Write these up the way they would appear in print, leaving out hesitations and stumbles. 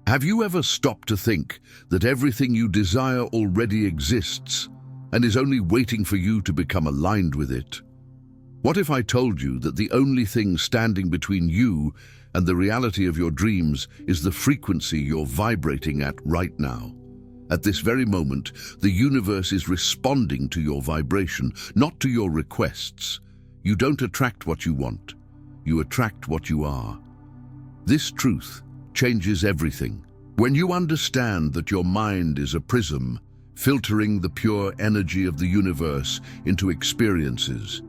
Have you ever stopped to think that everything you desire already exists and is only waiting for you to become aligned with it? What if I told you that the only thing standing between you and the reality of your dreams is the frequency you're vibrating at right now? At this very moment, the universe is responding to your vibration, not to your requests. You don't attract what you want. You attract what you are. This truth changes everything. When you understand that your mind is a prism, filtering the pure energy of the universe into experiences,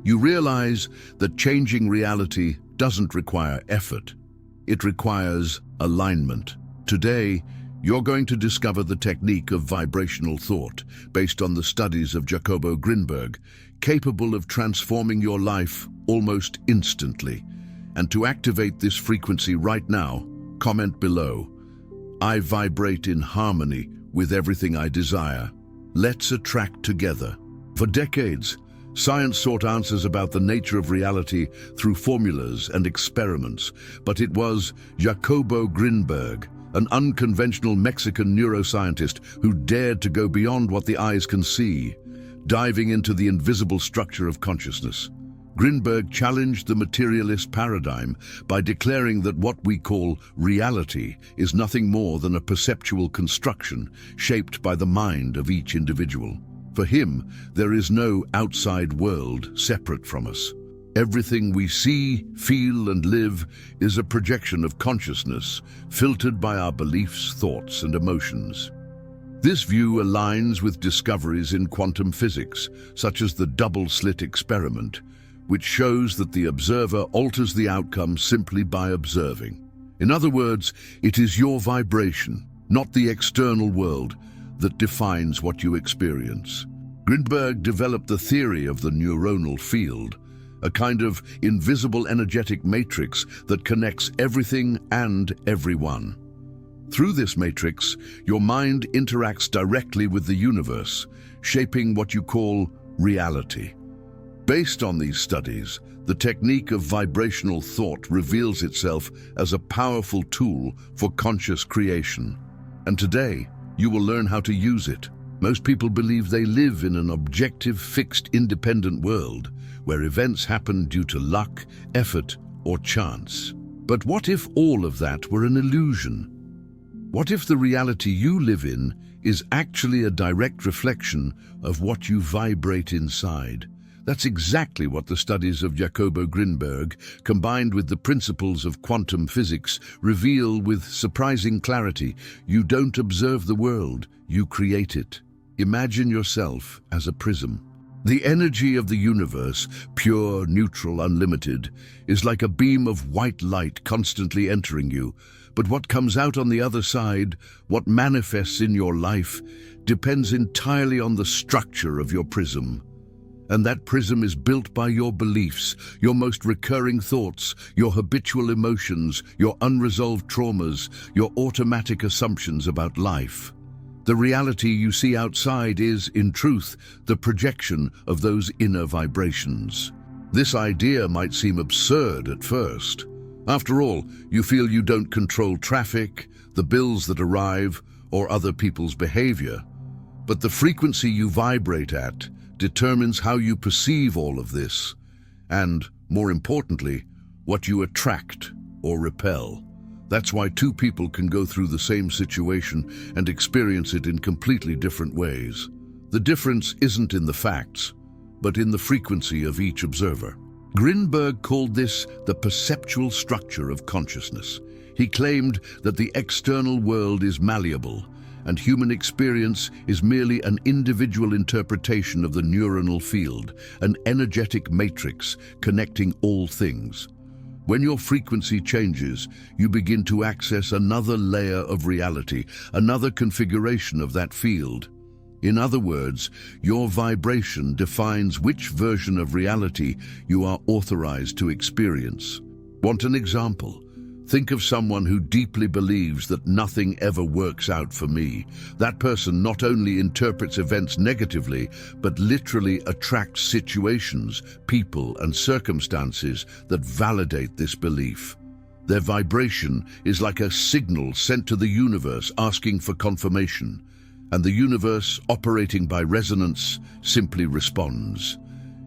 you realize that changing reality doesn't require effort. It requires alignment. Today, you're going to discover the technique of vibrational thought based on the studies of Jacobo Grinberg, capable of transforming your life almost instantly. And to activate this frequency right now, comment below. I vibrate in harmony with everything I desire. Let's attract together. For decades, science sought answers about the nature of reality through formulas and experiments, but it was Jacobo Grinberg, an unconventional Mexican neuroscientist who dared to go beyond what the eyes can see, diving into the invisible structure of consciousness. Grinberg challenged the materialist paradigm by declaring that what we call reality is nothing more than a perceptual construction shaped by the mind of each individual. For him, there is no outside world separate from us. Everything we see, feel, and live is a projection of consciousness, filtered by our beliefs, thoughts, and emotions. This view aligns with discoveries in quantum physics, such as the double-slit experiment, which shows that the observer alters the outcome simply by observing. In other words, it is your vibration, not the external world, that defines what you experience. Grinberg developed the theory of the neuronal field, a kind of invisible energetic matrix that connects everything and everyone. Through this matrix, your mind interacts directly with the universe, shaping what you call reality. Based on these studies, the technique of vibrational thought reveals itself as a powerful tool for conscious creation. And today, you will learn how to use it. Most people believe they live in an objective, fixed, independent world, where events happen due to luck, effort, or chance. But what if all of that were an illusion? What if the reality you live in is actually a direct reflection of what you vibrate inside? That's exactly what the studies of Jacobo Grinberg, combined with the principles of quantum physics, reveal with surprising clarity. You don't observe the world, you create it. Imagine yourself as a prism. The energy of the universe, pure, neutral, unlimited, is like a beam of white light constantly entering you. But what comes out on the other side, what manifests in your life, depends entirely on the structure of your prism. And that prism is built by your beliefs, your most recurring thoughts, your habitual emotions, your unresolved traumas, your automatic assumptions about life. The reality you see outside is, in truth, the projection of those inner vibrations. This idea might seem absurd at first. After all, you feel you don't control traffic, the bills that arrive, or other people's behavior. But the frequency you vibrate at determines how you perceive all of this, and, more importantly, what you attract or repel. That's why two people can go through the same situation and experience it in completely different ways. The difference isn't in the facts, but in the frequency of each observer. Grinberg called this the perceptual structure of consciousness. He claimed that the external world is malleable, and human experience is merely an individual interpretation of the neuronal field, an energetic matrix connecting all things. When your frequency changes, you begin to access another layer of reality, another configuration of that field. In other words, your vibration defines which version of reality you are authorized to experience. Want an example? Think of someone who deeply believes that nothing ever works out for me. That person not only interprets events negatively, but literally attracts situations, people, and circumstances that validate this belief. Their vibration is like a signal sent to the universe asking for confirmation, and the universe, operating by resonance, simply responds.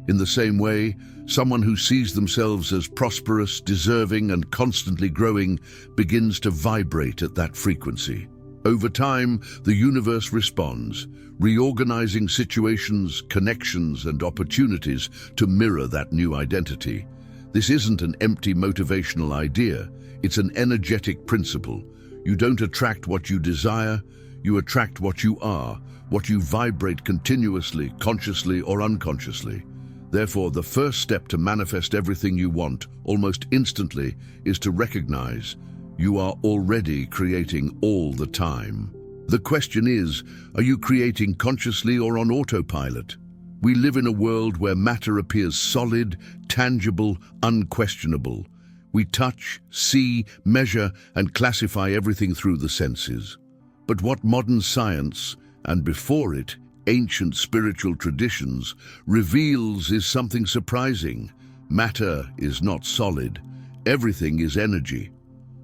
In the same way, someone who sees themselves as prosperous, deserving, and constantly growing begins to vibrate at that frequency. Over time, the universe responds, reorganizing situations, connections, and opportunities to mirror that new identity. This isn't an empty motivational idea, it's an energetic principle. You don't attract what you desire, you attract what you are, what you vibrate continuously, consciously or unconsciously. Therefore, the first step to manifest everything you want, almost instantly, is to recognize you are already creating all the time. The question is, are you creating consciously or on autopilot? We live in a world where matter appears solid, tangible, unquestionable. We touch, see, measure, and classify everything through the senses. But what modern science, and before it, ancient spiritual traditions, reveals is something surprising. Matter is not solid. Everything is energy.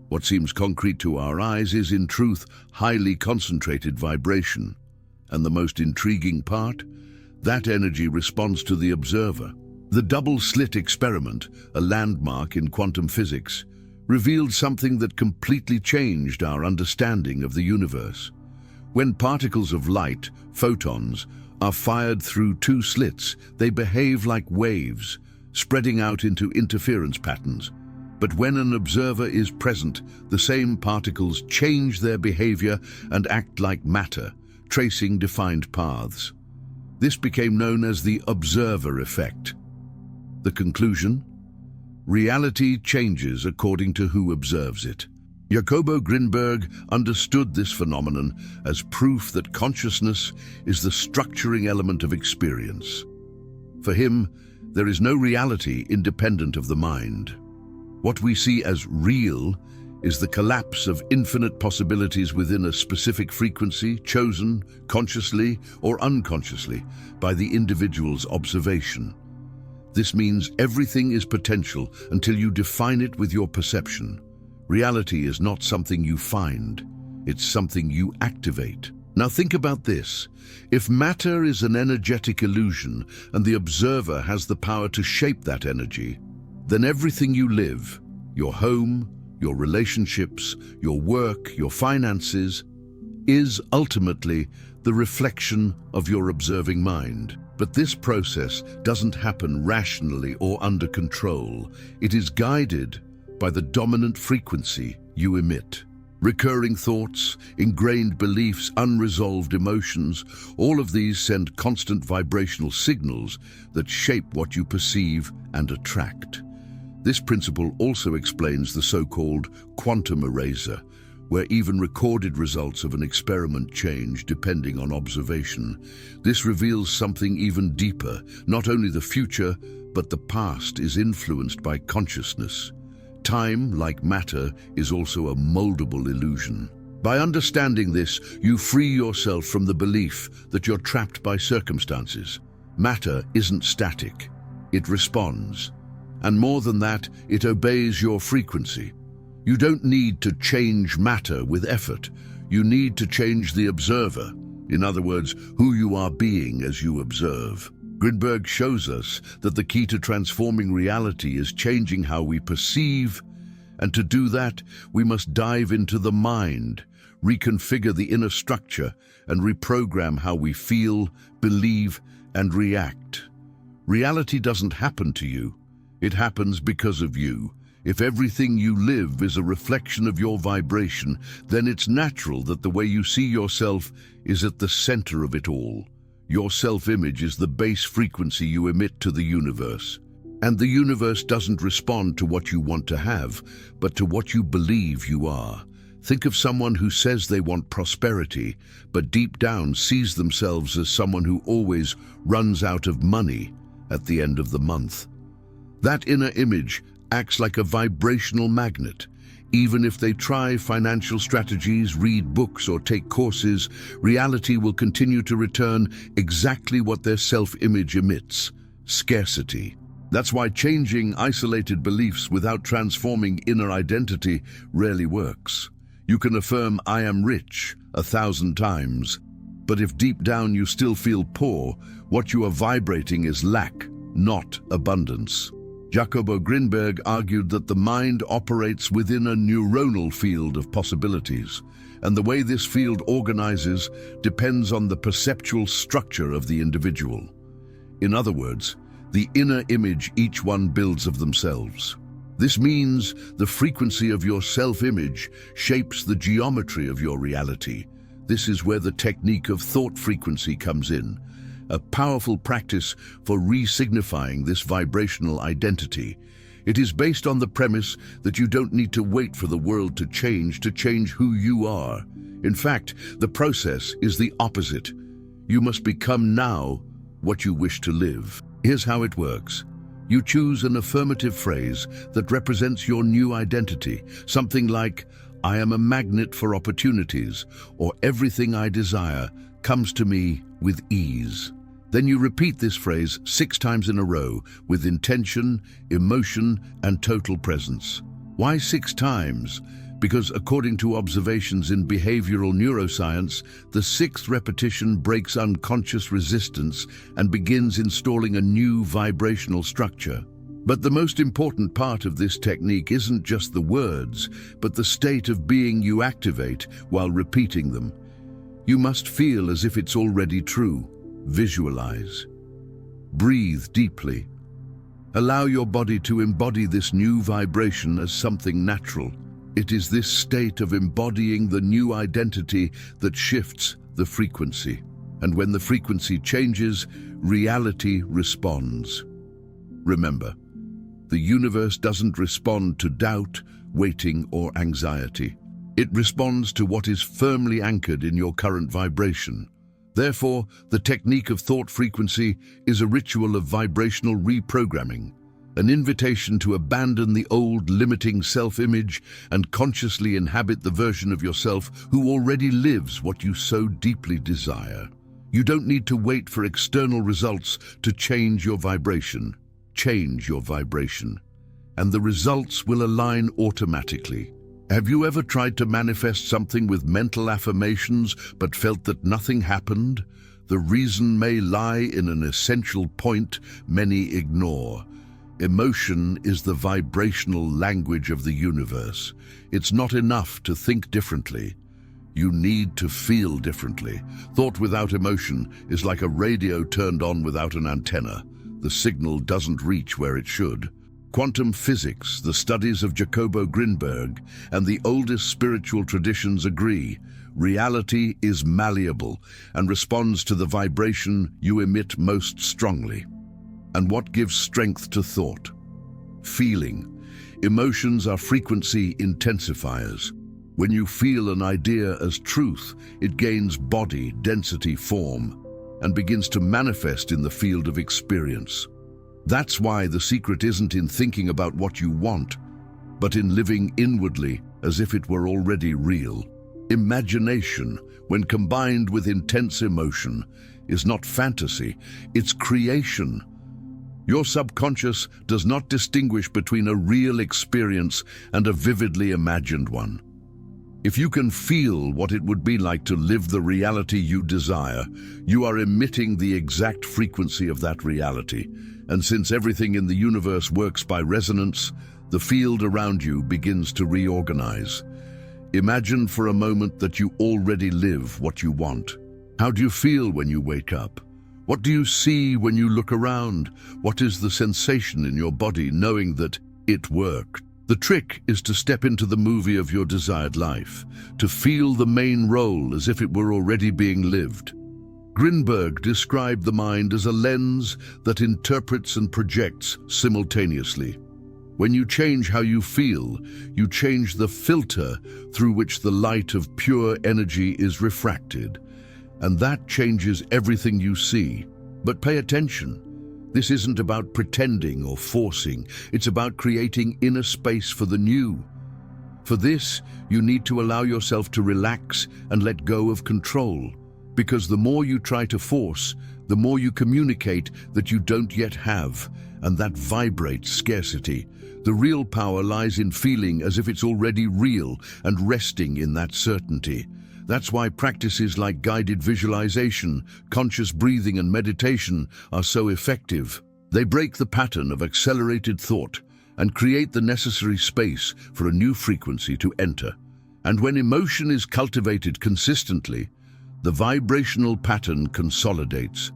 What seems concrete to our eyes is, in truth, highly concentrated vibration. And the most intriguing part? That energy responds to the observer. The double-slit experiment, a landmark in quantum physics, revealed something that completely changed our understanding of the universe. When particles of light, photons, are fired through two slits, they behave like waves, spreading out into interference patterns. But when an observer is present, the same particles change their behavior and act like matter, tracing defined paths. This became known as the observer effect. The conclusion? Reality changes according to who observes it. Jacobo Grinberg understood this phenomenon as proof that consciousness is the structuring element of experience. For him, there is no reality independent of the mind. What we see as real is the collapse of infinite possibilities within a specific frequency, chosen consciously or unconsciously by the individual's observation. This means everything is potential until you define it with your perception. Reality is not something you find, it's something you activate. Now think about this. If matter is an energetic illusion and the observer has the power to shape that energy, then everything you live, your home, your relationships, your work, your finances, is ultimately the reflection of your observing mind. But this process doesn't happen rationally or under control. It is guided by the dominant frequency you emit. Recurring thoughts, ingrained beliefs, unresolved emotions, all of these send constant vibrational signals that shape what you perceive and attract. This principle also explains the so-called quantum eraser, where even recorded results of an experiment change depending on observation. This reveals something even deeper. Not only the future, but the past is influenced by consciousness. Time, like matter, is also a moldable illusion. By understanding this, you free yourself from the belief that you're trapped by circumstances. Matter isn't static. It responds. And more than that, it obeys your frequency. You don't need to change matter with effort. You need to change the observer. In other words, who you are being as you observe. Grinberg shows us that the key to transforming reality is changing how we perceive, and to do that, we must dive into the mind, reconfigure the inner structure, and reprogram how we feel, believe, and react. Reality doesn't happen to you. It happens because of you. If everything you live is a reflection of your vibration, then it's natural that the way you see yourself is at the center of it all. Your self-image is the base frequency you emit to the universe. And the universe doesn't respond to what you want to have, but to what you believe you are. Think of someone who says they want prosperity, but deep down sees themselves as someone who always runs out of money at the end of the month. That inner image acts like a vibrational magnet. Even if they try financial strategies, read books, or take courses, reality will continue to return exactly what their self-image emits: scarcity. That's why changing isolated beliefs without transforming inner identity rarely works. You can affirm, "I am rich," 1,000 times, but if deep down you still feel poor, what you are vibrating is lack, not abundance. Jacobo Grinberg argued that the mind operates within a neuronal field of possibilities, and the way this field organizes depends on the perceptual structure of the individual. In other words, the inner image each one builds of themselves. This means the frequency of your self-image shapes the geometry of your reality. This is where the technique of thought frequency comes in, a powerful practice for re-signifying this vibrational identity. It is based on the premise that you don't need to wait for the world to change who you are. In fact, the process is the opposite. You must become now what you wish to live. Here's how it works. You choose an affirmative phrase that represents your new identity, something like, "I am a magnet for opportunities," or "Everything I desire comes to me with ease." Then you repeat this phrase 6 times in a row with intention, emotion, and total presence. Why 6 times? Because according to observations in behavioral neuroscience, the 6th repetition breaks unconscious resistance and begins installing a new vibrational structure. But the most important part of this technique isn't just the words, but the state of being you activate while repeating them. You must feel as if it's already true. Visualize. Breathe deeply. Allow your body to embody this new vibration as something natural. It is this state of embodying the new identity that shifts the frequency. And when the frequency changes, reality responds. Remember, the universe doesn't respond to doubt, waiting, or anxiety. It responds to what is firmly anchored in your current vibration. Therefore, the technique of thought frequency is a ritual of vibrational reprogramming, an invitation to abandon the old limiting self-image and consciously inhabit the version of yourself who already lives what you so deeply desire. You don't need to wait for external results to change your vibration. Change your vibration, and the results will align automatically. Have you ever tried to manifest something with mental affirmations but felt that nothing happened? The reason may lie in an essential point many ignore. Emotion is the vibrational language of the universe. It's not enough to think differently. You need to feel differently. Thought without emotion is like a radio turned on without an antenna. The signal doesn't reach where it should. Quantum physics, the studies of Jacobo Grinberg, and the oldest spiritual traditions agree. Reality is malleable and responds to the vibration you emit most strongly. And what gives strength to thought? Feeling. Emotions are frequency intensifiers. When you feel an idea as truth, it gains body, density, form, and begins to manifest in the field of experience. That's why the secret isn't in thinking about what you want, but in living inwardly as if it were already real. Imagination, when combined with intense emotion, is not fantasy, it's creation. Your subconscious does not distinguish between a real experience and a vividly imagined one. If you can feel what it would be like to live the reality you desire, you are emitting the exact frequency of that reality. And since everything in the universe works by resonance, the field around you begins to reorganize. Imagine for a moment that you already live what you want. How do you feel when you wake up? What do you see when you look around? What is the sensation in your body knowing that it worked? The trick is to step into the movie of your desired life, to feel the main role as if it were already being lived. Grinberg described the mind as a lens that interprets and projects simultaneously. When you change how you feel, you change the filter through which the light of pure energy is refracted. And that changes everything you see. But pay attention. This isn't about pretending or forcing. It's about creating inner space for the new. For this, you need to allow yourself to relax and let go of control. Because the more you try to force, the more you communicate that you don't yet have, and that vibrates scarcity. The real power lies in feeling as if it's already real and resting in that certainty. That's why practices like guided visualization, conscious breathing, and meditation are so effective. They break the pattern of accelerated thought and create the necessary space for a new frequency to enter. And when emotion is cultivated consistently, the vibrational pattern consolidates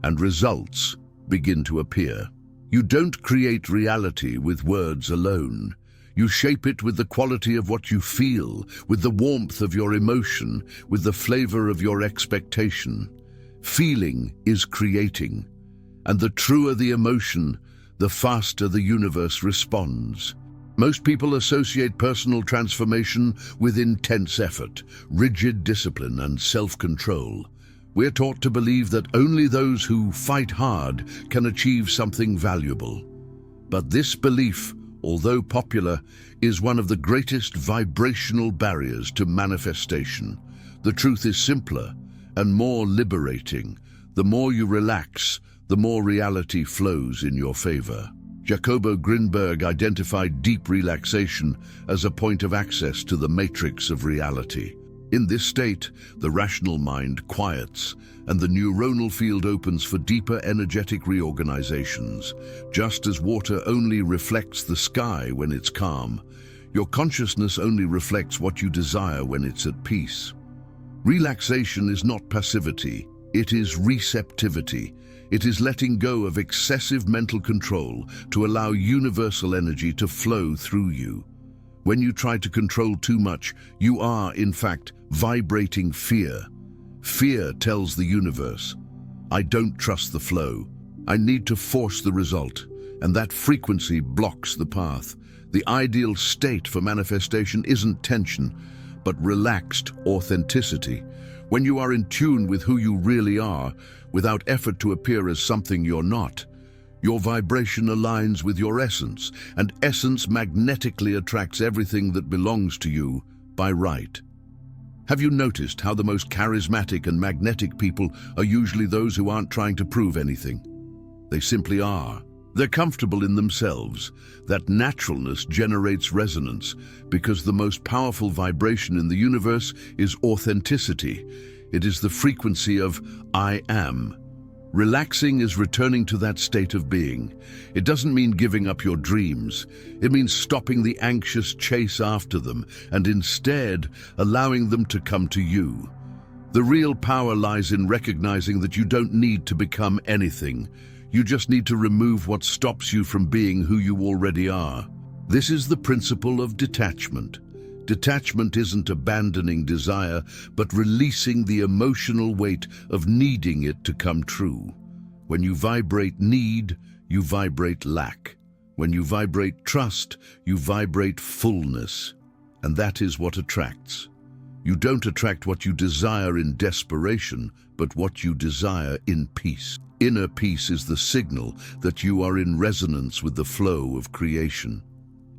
and results begin to appear. You don't create reality with words alone. You shape it with the quality of what you feel, with the warmth of your emotion, with the flavor of your expectation. Feeling is creating, and the truer the emotion, the faster the universe responds. Most people associate personal transformation with intense effort, rigid discipline, and self-control. We're taught to believe that only those who fight hard can achieve something valuable. But this belief, although popular, is one of the greatest vibrational barriers to manifestation. The truth is simpler and more liberating. The more you relax, the more reality flows in your favor. Jacobo Grinberg identified deep relaxation as a point of access to the matrix of reality. In this state, the rational mind quiets, and the neuronal field opens for deeper energetic reorganizations. Just as water only reflects the sky when it's calm, your consciousness only reflects what you desire when it's at peace. Relaxation is not passivity, it is receptivity. It is letting go of excessive mental control to allow universal energy to flow through you. When you try to control too much, you are, in fact, vibrating fear. Fear tells the universe, I don't trust the flow. I need to force the result, and that frequency blocks the path. The ideal state for manifestation isn't tension, but relaxed authenticity. When you are in tune with who you really are, without effort to appear as something you're not, your vibration aligns with your essence, and essence magnetically attracts everything that belongs to you by right. Have you noticed how the most charismatic and magnetic people are usually those who aren't trying to prove anything? They simply are. They're comfortable in themselves. That naturalness generates resonance because the most powerful vibration in the universe is authenticity. It is the frequency of I am. Relaxing is returning to that state of being. It doesn't mean giving up your dreams. It means stopping the anxious chase after them and instead allowing them to come to you. The real power lies in recognizing that you don't need to become anything. You just need to remove what stops you from being who you already are. This is the principle of detachment. Detachment isn't abandoning desire, but releasing the emotional weight of needing it to come true. When you vibrate need, you vibrate lack. When you vibrate trust, you vibrate fullness. And that is what attracts. You don't attract what you desire in desperation, but what you desire in peace. Inner peace is the signal that you are in resonance with the flow of creation.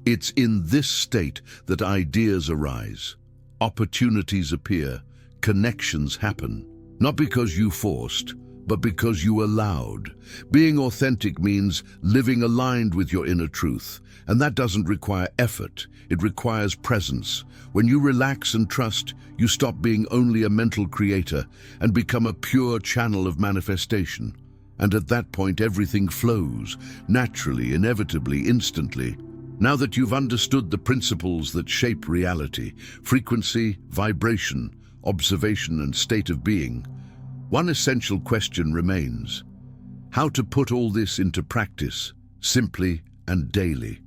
It's in this state that ideas arise, opportunities appear, connections happen. Not because you forced, but because you allowed. Being authentic means living aligned with your inner truth, and that doesn't require effort, it requires presence. When you relax and trust, you stop being only a mental creator and become a pure channel of manifestation. And at that point, everything flows, naturally, inevitably, instantly. Now that you've understood the principles that shape reality, frequency, vibration, observation, and state of being, one essential question remains: how to put all this into practice, simply and daily.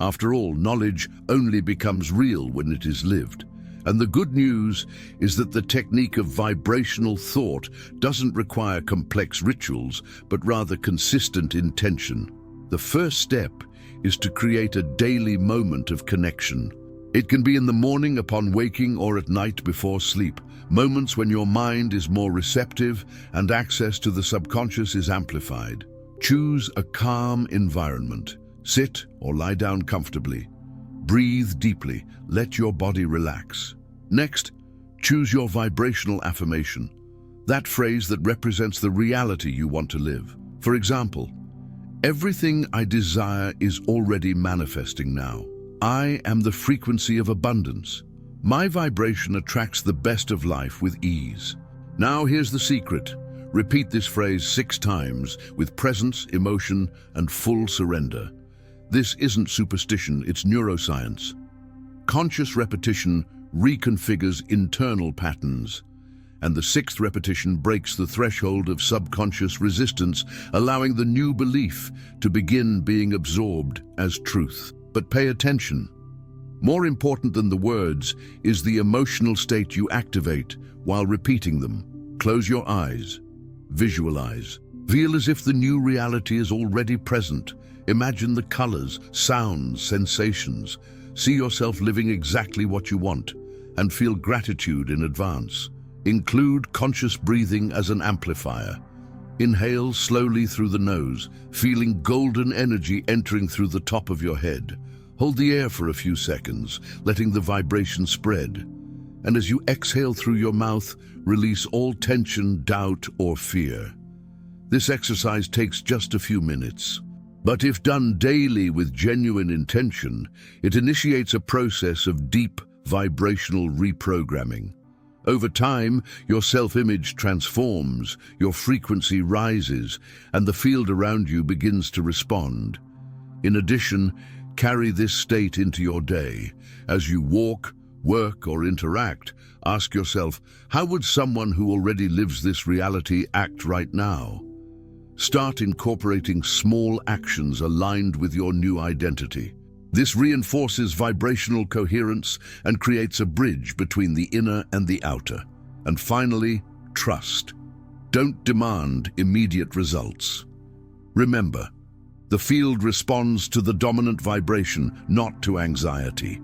After all, knowledge only becomes real when it is lived. And the good news is that the technique of vibrational thought doesn't require complex rituals, but rather consistent intention. The first step is to create a daily moment of connection. It can be in the morning upon waking or at night before sleep, moments when your mind is more receptive and access to the subconscious is amplified. Choose a calm environment. Sit or lie down comfortably. Breathe deeply. Let your body relax. Next, choose your vibrational affirmation, that phrase that represents the reality you want to live. For example, Everything I desire is already manifesting now. I am the frequency of abundance. My vibration attracts the best of life with ease. Now here's the secret. Repeat this phrase 6 times with presence, emotion, and full surrender. This isn't superstition, it's neuroscience. Conscious repetition reconfigures internal patterns, and the 6th repetition breaks the threshold of subconscious resistance, allowing the new belief to begin being absorbed as truth. But pay attention. More important than the words is the emotional state you activate while repeating them. Close your eyes. Visualize. Feel as if the new reality is already present. Imagine the colors, sounds, sensations. See yourself living exactly what you want, and feel gratitude in advance. Include conscious breathing as an amplifier. Inhale slowly through the nose, feeling golden energy entering through the top of your head. Hold the air for a few seconds, letting the vibration spread. And as you exhale through your mouth, release all tension, doubt, or fear. This exercise takes just a few minutes. But if done daily with genuine intention, it initiates a process of deep vibrational reprogramming. Over time, your self-image transforms, your frequency rises, and the field around you begins to respond. In addition, carry this state into your day. As you walk, work, or interact, ask yourself, how would someone who already lives this reality act right now? Start incorporating small actions aligned with your new identity. This reinforces vibrational coherence and creates a bridge between the inner and the outer. And finally, trust. Don't demand immediate results. Remember, the field responds to the dominant vibration, not to anxiety.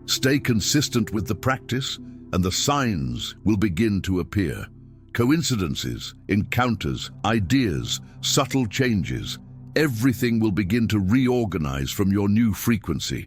Stay consistent with the practice, and the signs will begin to appear. Coincidences, encounters, ideas, subtle changes, everything will begin to reorganize from your new frequency.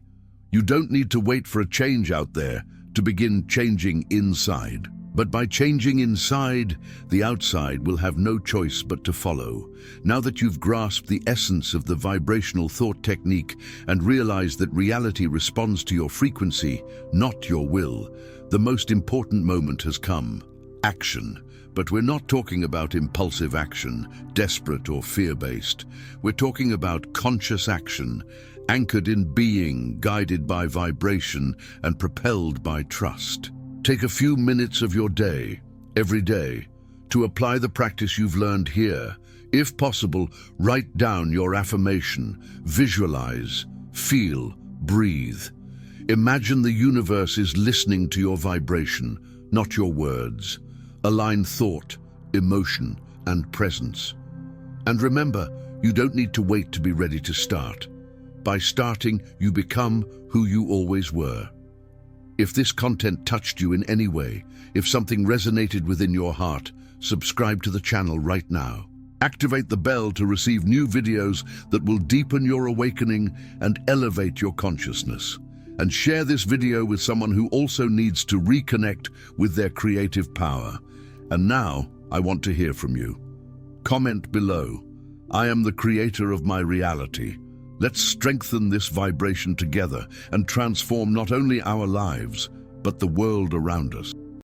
You don't need to wait for a change out there to begin changing inside. But by changing inside, the outside will have no choice but to follow. Now that you've grasped the essence of the vibrational thought technique and realized that reality responds to your frequency, not your will, the most important moment has come. Action. But we're not talking about impulsive action, desperate or fear-based. We're talking about conscious action, anchored in being, guided by vibration, and propelled by trust. Take a few minutes of your day, every day, to apply the practice you've learned here. If possible, write down your affirmation, visualize, feel, breathe. Imagine the universe is listening to your vibration, not your words. Align thought, emotion, and presence. And remember, you don't need to wait to be ready to start. By starting, you become who you always were. If this content touched you in any way, if something resonated within your heart, subscribe to the channel right now. Activate the bell to receive new videos that will deepen your awakening and elevate your consciousness. And share this video with someone who also needs to reconnect with their creative power. And now, I want to hear from you. Comment below. I am the creator of my reality. Let's strengthen this vibration together and transform not only our lives, but the world around us.